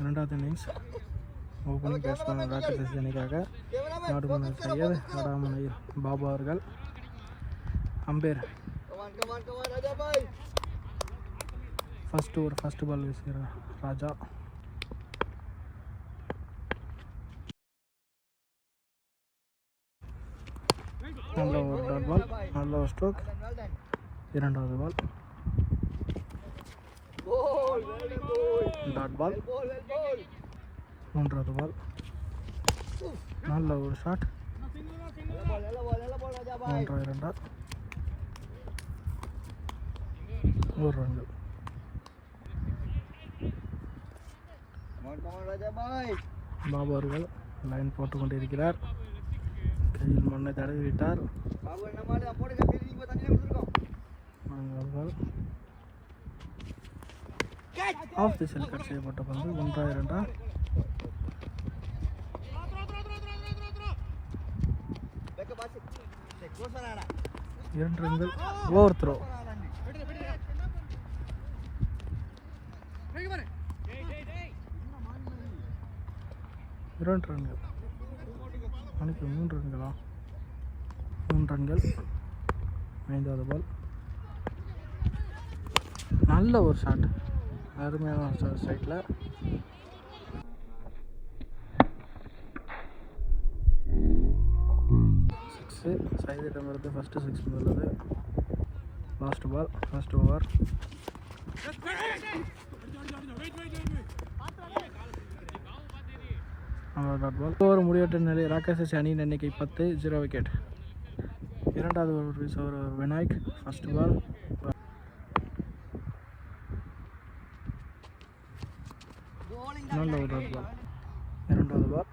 இரண்டாவது innings opening batsman rocket அணிக்காக நாடுமன்னர் சையத், அடாமனையில் பாபா அவர்கள். அம்பேர் ஃபர்ஸ்ட் பால் வீசுகிறார் ராஜா. நல்ல ஒரு டாட் பால், நல்ல ஒரு ஸ்ட்ரோக். இரண்டாவது பால் டாட் பால். மூன்றாவது பால் நல்ல ஒரு ஷாட். 3-2 ஒரு ரன்கள். பாபு அவர்கள் லைன் போட்டு கொண்டிருக்கிறார். கையில் மண்ணை தடவி விட்டார். ஆஃப் தி செல் கட் செய்யப்பட்ட பந்து. 1-2 2 ரன்கள். Over throw. இரண்டு ரன்கள். அன்றைக்கி 3 ரன்களா? 3 ரன்கள். ஐந்தாவது பால் நல்ல ஒரு ஷாட், அருமையான ஒரு சைட்டில். சைதிடமிருந்து ஃபஸ்ட்டு 6 உள்ளது. Last ball, first over. Dot ball. Over முடிவற்ற நிலை. ராக்கெட் அணியின் எண்ணிக்கை 10, 0 விக்கெட். இரண்டாவது ஓவர் வீசுவர் விநாயக். ஃபர்ஸ்ட் பால் நல்ல ஒரு டாட் பால். இரண்டாவது பால்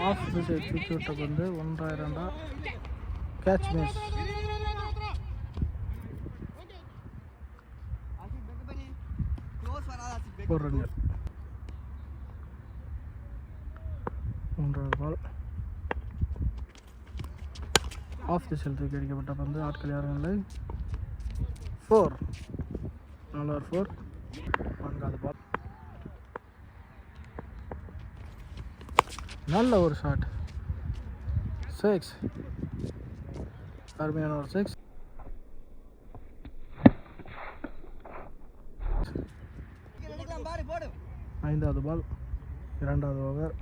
ஆஃப் திசை தூக்கி விட்ட பந்து. 1-2 கேட்ச் மிஸ். ஒரு ரன்கள். மூன்றாவது பால் ஆஃப் திசையில் தூக்கி அடிக்கப்பட்ட பந்து. ஆட்கள் யாரும் இல்லை. 4. நல்ல ஒரு 4. நான்காவது பால் நல்ல ஒரு ஷாட். 6. அருமையான ஒரு 6. ஐந்தாவது பால், இரண்டாவது ஓவர்.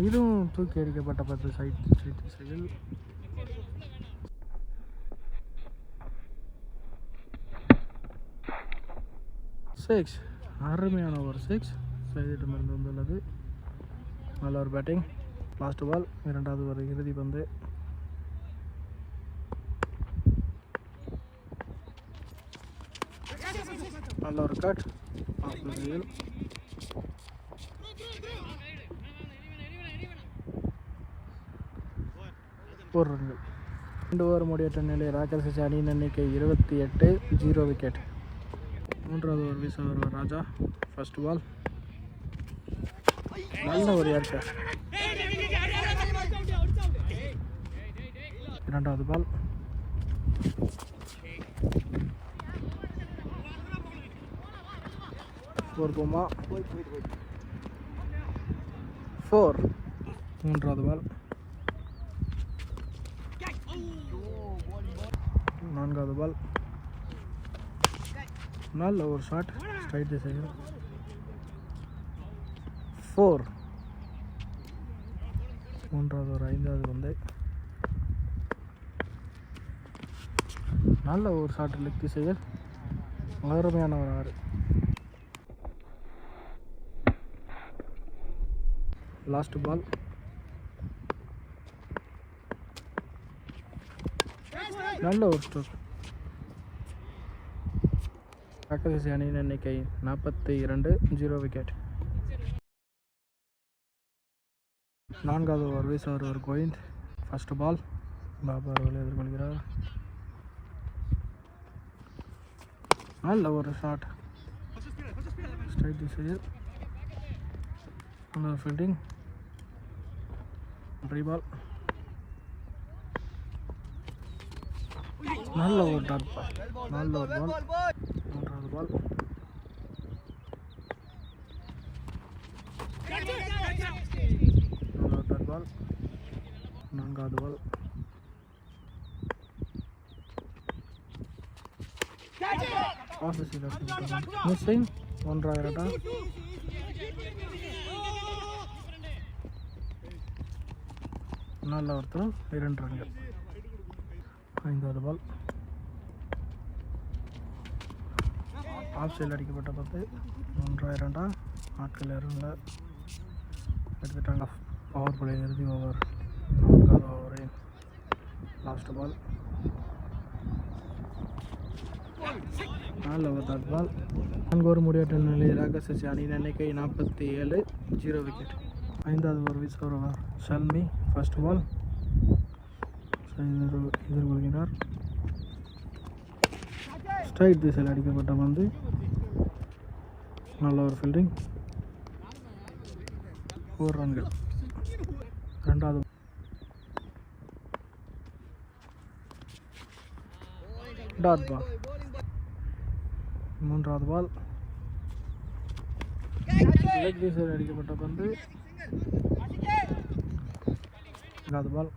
இதுவும் தூக்கி அடிக்கப்பட்ட 10 சைட் திசையில். 6. அருமையான ஒரு 6 சைடிடமிருந்து வந்துள்ளது. நல்ல ஒரு பேட்டிங். லாஸ்ட் பால், இரண்டாவது ஒரு இறுதி பந்து. நல்ல ஒரு கட். ஒரு ரன்கள். 2 ஓவர் முடிவற்ற நிலை. ராக்கெட் அணியின் எண்ணிக்கை 28, 0 விக்கெட். மூன்றாவது ஓவர் வீசுவர் ராஜா. ஃபர்ஸ்ட் பால் நல்ல ஒரு ஏர் ஷாட். இரண்டாவது பால் ஒரு கோமா 4. மூன்றாவது பால் நான்காவது பால் நல்ல ஒரு ஷாட் ஸ்ட்ரைட் திசையில். 4. மூன்றாவது ஒரு ஐந்தாவது பந்து நல்ல ஒரு ஷாட் லெக் திசையில். அருமையான ஒரு 6. லாஸ்ட் பால் நல்ல ஒரு ஸ்ட்ரோக். ராக்கெட் அணியின் எண்ணிக்கை 42, 0 விக்கெட். நான்காவது ஓவர் வீசுவர் ஒரு கோவிந்த். ஃபர்ஸ்ட் பால் பாபா அவர்களை எதிர்கொள்கிறார். நல்ல ஒரு ஷாட் ஸ்ட்ரைட் திசையில். நல்ல ஃபீல்டிங். பால், நல்ல ஒரு டாட் பால், நல்ல ஒரு பால். மூன்றாவது பால், நல்ல ஒரு டாட் பால். நான்காவது பால், மிஸ்ஸிங். 1 நல்ல ஒரு த்ரோ, 2 ரன்கள். ஐந்தாவது பால், ஆஃப் சைடில் அடிக்கப்பட்ட 10. 1 ஆட்கள் யாரும் இல்லை, எடுத்துட்டாங்க. பவர் பிளே இறுதி ஓவர், 4வது ஓவரின் லாஸ்ட் பால். நல்ல ஒரு டாட் பால். 4 ஓவர் முடிவற்ற நிலையில் ராகசசி அணியின் எண்ணிக்கை 47, 0 விக்கெட். 5வது ஓவர் வீச வருவார் ஷல்மி. ஃபர்ஸ்ட் பால், எதிர்கொள்கிறார். ஸ்ட்ரைட் திசையில் அடிக்கப்பட்ட பந்து, நல்ல ஒரு ஃபீல்டிங், 4 ரன்கள். 2வது டாட் பால். 3வது பால், லெக் திசையில் அடிக்கப்பட்ட பந்து. 4வது பால்,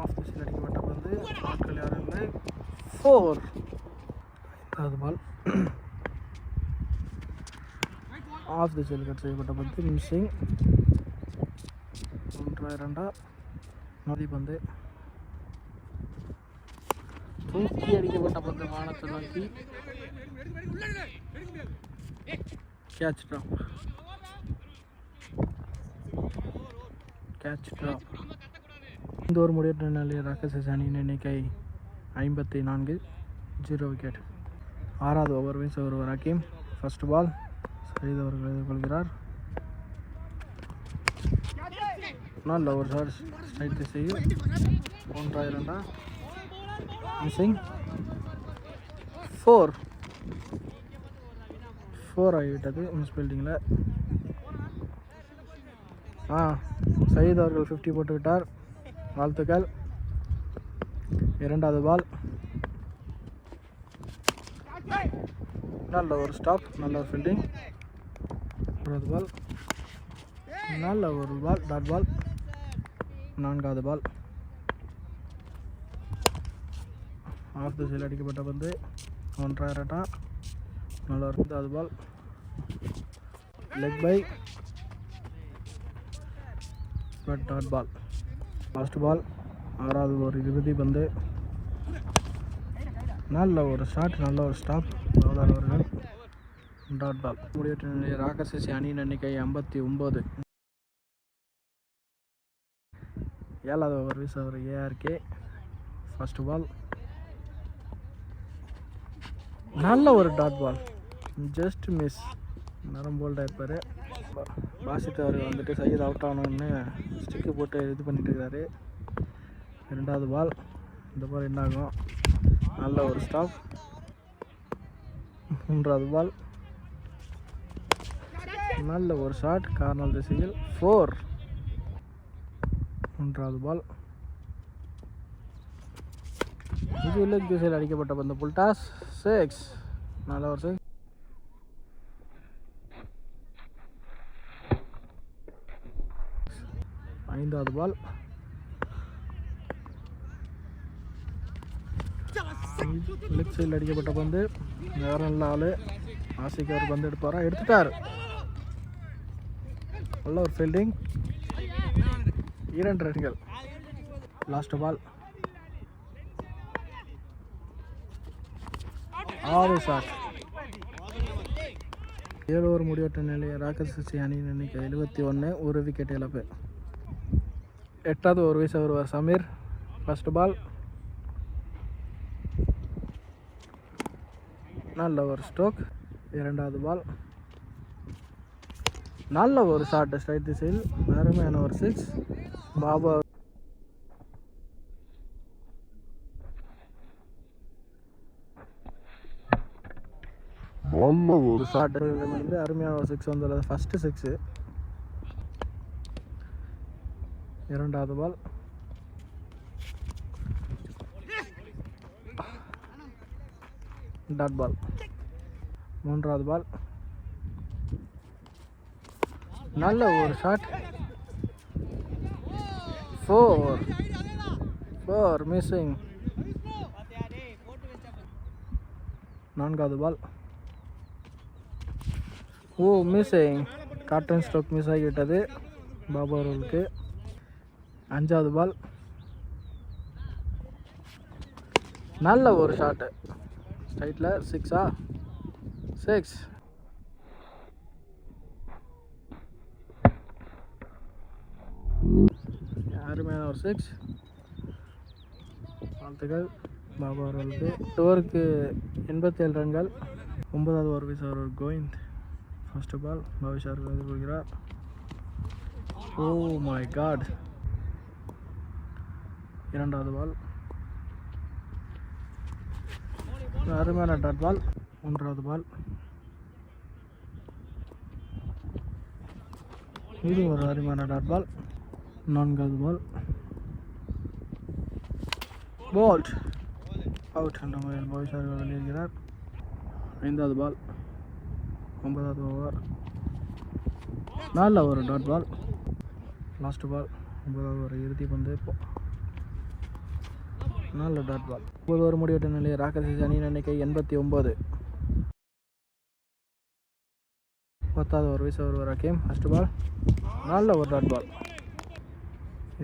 ஆஃப் திசையில் அடிக்கப்பட்ட பந்து, ஆட்கள் யாரும் இல்லை, 4. 5வது பால், ஆஃப் திசையில் கட் செய்யப்பட்ட பந்து, மிஸ்ஸிங். 1 நதி பந்து, தூக்கி அடிக்கப்பட்ட பந்து வானத்தை நோக்கி, கேட்ச் ட்ராப். இந்த ஒரு முடிவற்ற நிலையில் ராகசசி அணியின் எண்ணிக்கை 54, 0 விக்கெட். 6வது ஓவர் வீச வருவார் ஹக்கீம். ஃபர்ஸ்ட் பால், சயீத் அவர்கள் எதிர்கொள்கிறார். நல்ல ஒரு ஷாட், ஸ்ட்ரைட் திசையில். 1 மிஸ்ஸிங். 4 ஆகிவிட்டது மிஸ் ஃபீல்டிங்கில். சயீத் அவர்கள் 50 போட்டு விட்டார், வாழ்த்துக்கள். 2வது பால், நல்ல ஒரு ஸ்டாப், நல்ல ஒரு ஃபீல்டிங். 3வது பால், நல்ல ஒரு பால், டாட் பால். 4வது பால், ஆஃப் திசையில் அடிக்கப்பட்ட பந்து, 1 நல்ல ஒரு. 5வது ball, leg bye, but dot ball. Last ball, 6வது ஒரு இறுதி பந்து, நல்ல ஒரு ஷாட், நல்ல ஒரு ஸ்டாப், பவுலர் அவர்கள், டாட் பால். முடிவற்ற நிலையில் ராகசசி அணியின் எண்ணிக்கை 59. 7வது ஓவர் வீச ஒரு ஏஆர்கே. ஃபர்ஸ்ட் பால், நல்ல ஒரு டாட் பால், ஜஸ்ட் மிஸ். நரம் போல்டாக இருப்பார். பாசித் அவர் வந்துட்டு சையத் அவுட் ஆகணும்னு ஸ்டிக்கு போட்டு இது பண்ணிட்டு இருக்கிறாரு. 2வது பால், இந்த பால் என்ன ஆகும், நல்ல ஒரு ஸ்டாப். 3வது பால், நல்ல ஒரு ஷாட், கார்னர் திசையில், 4. 3வது பால், இது லெக் திசையில் அடிக்கப்பட்ட பந்து, புல்டாஸ், 6. நல்ல ஒரு 6. 5வது பால், லெக் சைடில் அடிக்கப்பட்ட பந்து, வேற நல்ல ஆள். ஆசிக்கு அவர் பந்து எடுப்பாரா, எடுத்துட்டார். நல்ல ஒரு ஃபீல்டிங், 2 ரன்கள். லாஸ்ட் பால், 6 ஷாட். 7 ஓவர் முடிவற்ற நிலையில் ராகசசி அணியின் எண்ணிக்கை 71, 1 விக்கெட் இழப்பு. 8வது ஓவர் வீச வருவார் சமீர். ஃபர்ஸ்ட் பால், நல்ல ஒரு ஸ்ட்ரோக். 2வது பால், நல்ல ஒரு ஷாட், ஸ்ட்ரைட் திசையில், அருமையான ஒரு 6. பாபா ஒரு ஷாட், அருமையான ஒரு 6 வந்துள்ளது, ஃபர்ஸ்ட் 6. இரண்டாவது பால். டாட் பால். மூன்றாவது பால். நல்ல ஒரு ஷாட். 4 மிஸ்ஸிங். நான்காவது பால். மிஸ்ஸிங். காட்டன் ஸ்ட்ரோக் மிஸ் ஆகிவிட்டது பாபு அவர்களுக்கு. அஞ்சாவது பால். நல்ல ஒரு ஷாட்டு ஸ்ட்ரைட்டில். 6 அருமையான ஒரு 6. வாழ்த்துக்கள் பாபு அவர்களுக்கு. ஓவருக்கு 87 ரன்கள். 9வது ஓவர் வீச அவர் கோவிந்த். ஃபர்ஸ்ட் பால் பவிஷ் அவர்கள் எதிர்கொள்கிறார். Oh my god. இரண்டாவது பால். அருமையான டாட் பால். மூன்றாவது பால். இது ஒரு அருமையான டாட் பால். நான்காவது பால். போல்ட் அவுட் என்ற முறையில் பவிஷ் அவர்கள் வெளியேறுகிறார். ஐந்தாவது பால். 9வது ஓவர். நல்ல ஒரு டாட் பால். லாஸ்ட் பால். 9வது ஓவர் இறுதி பந்து. நல்ல டாட் பால். 9 ஓவர் முடிவெட்ட நிலையில் ராக்கர்ஸ் அணியின் எண்ணிக்கை 89. 10வது ஓவர் வீச வருவார் ஹக்கீம். First ball. நல்ல ஒரு டாட் பால்.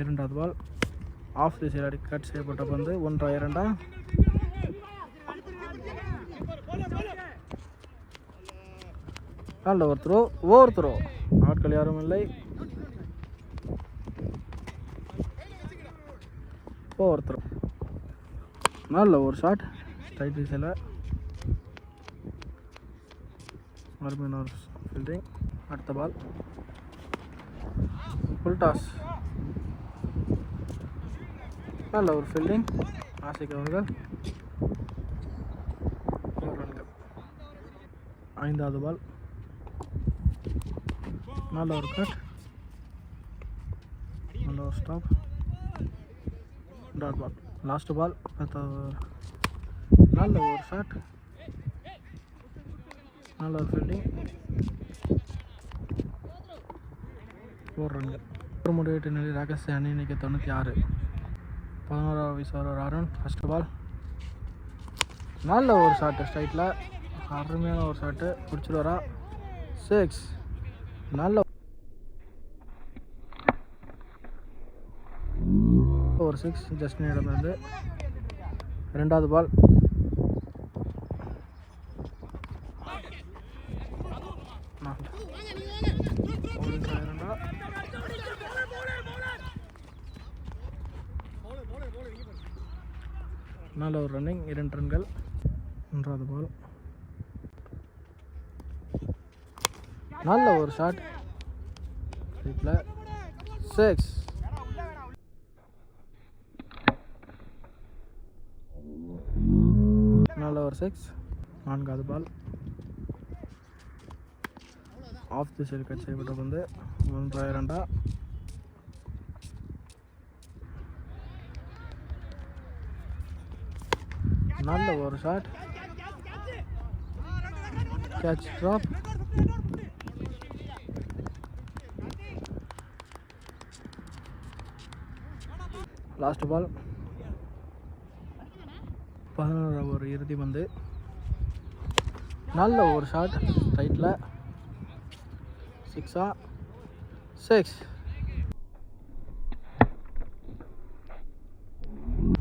இரண்டாவது பால். ஆஃப் தி சைடு கட் செய்யப்பட்ட பந்து. 1-2. நல்ல ஒரு த்ரோ. ஆட்கள் யாரும் இல்லை. Over throw. நல்ல ஒரு ஷாட் ஸ்ட்ரைட் திசையில். மறுபடியும் ஒரு ஃபீல்டிங். அடுத்த பால். Full toss. நல்ல ஒரு ஃபீல்டிங் ஆசிக் அவர்கள். 4 ரன்கள். ஐந்தாவது பால். நல்ல ஒரு கட். நல்ல ஒரு stop. Dot ball. Last ball. நல்ல ஒரு ஷாட். நல்ல ஒரு ஃபீல்டிங். 4 ரன்கள். ஒரு முடிவெட்டு நிலையில் ராக்கர்ஸ் அணி எண்ணிக்கை 96. 11வது வீச வருவார் அருண். First ball. நல்ல ஒரு ஷாட்டு ஸ்ட்ரைட்டில். அருமையான ஒரு ஷாட்டு. பிடிச்சிடுவாரா? 6. நல்ல ஒரு 6 ஜஸ்டினிடமிருந்து. ரெண்டாவது பால். நல்ல ஒரு ரன்னிங். 2 ரன்கள். மூன்றாவது பால். நல்ல ஒரு ஷாட் ஸ்ட்ரைட்டில். 6. நல்ல ஒரு 6. நான்காவது ball. Off the side cut செய்யப்பட்ட பந்து. 1-2. நல்ல ஒரு shot. Catch drop. Last ball. 11வது ஓவர் இறுதி பந்து. நல்ல ஒரு ஷாட் ஸ்ட்ரைட்டில். 6.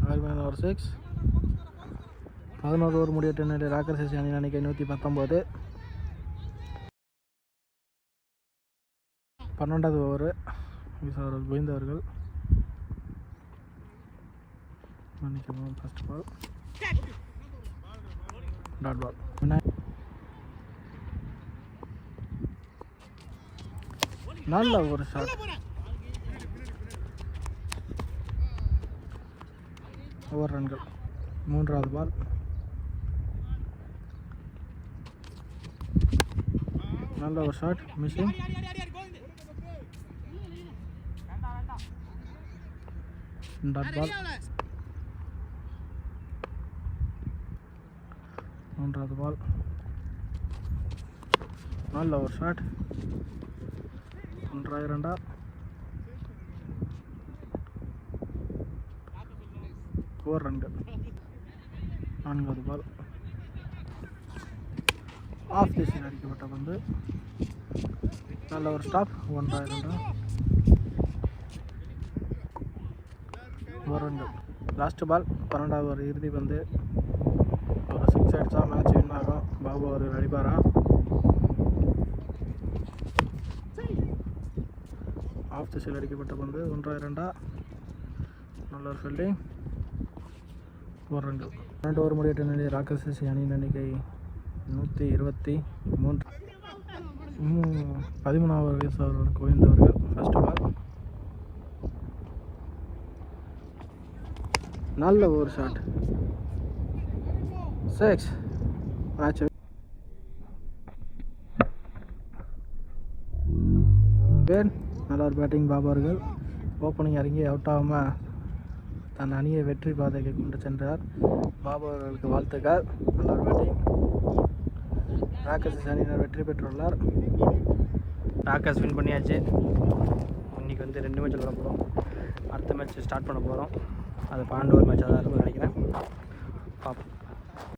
அருமையான ஒரு 6. 11வது ஓவர் முடிவெட்ட நிலையில் ராக்கர்ஸ் அணியின் எண்ணிக்கை 119. 12வது ஓவர் கோவிந்தவர்கள். மன்னிக்கவும். First ball. Dot ball. நல்ல ஒரு ஷாட். ஓவர் ரன்கள். மூன்றாவது பால். நல்ல ஒரு ஷாட். மிஸ்ஸிங். Dot ball. மூன்றாவது பால். நல்ல ஒரு ஷாட். 1-2. 4 ரன்கள். நான்காவது பால். ஆஃப் திசையில் அடிக்கப்பட்ட பந்து. நல்ல ஒரு ஸ்டாப். 1-2. 4 ரன்கள். Last ball. 12வது ஒரு இறுதி பந்து. ஒரு 6 அடித்தா மேட்ச் வின் ஆகும். பாபு அவர்கள் அடிப்பாரா? ஆஃப் திசையில் அடிக்கப்பட்ட பந்து. 1-2. நல்ல ஒரு ஃபீல்டிங். 4 ரன்கள். 2 ஓவர் முடியட்ட நிலையில் ராக்கர்ஸ் அணியின் எண்ணிக்கை 123. 13வது வயசு அவர்கள் குவிந்தவர்கள். First ball. நல்ல ஒரு ஷாட். 6. மேட்ச் நல்ல ஒரு பேட்டிங் பாபு அவர்கள். ஓப்பனிங் இறங்கி அவுட் ஆகாமல் தன் அணியை வெற்றி பாதைக்கு கொண்டு சென்றார். பாபு அவர்களுக்கு வாழ்த்துக்கள். நல்ல ஒரு பேட்டிங். ராக்கர்ஸ் அணியினர் வெற்றி பெற்றுள்ளார். ராக்கர்ஸ் வின் பண்ணியாச்சு. இன்றைக்கி வந்து 2 மேட்ச் விளாட போகிறோம். அடுத்த மேட்ச் ஸ்டார்ட் பண்ண போகிறோம். அது 12 ஓவர் மேட்சாக தான் இருக்கும்னு நினைக்கிறேன். பார்ப்போம்.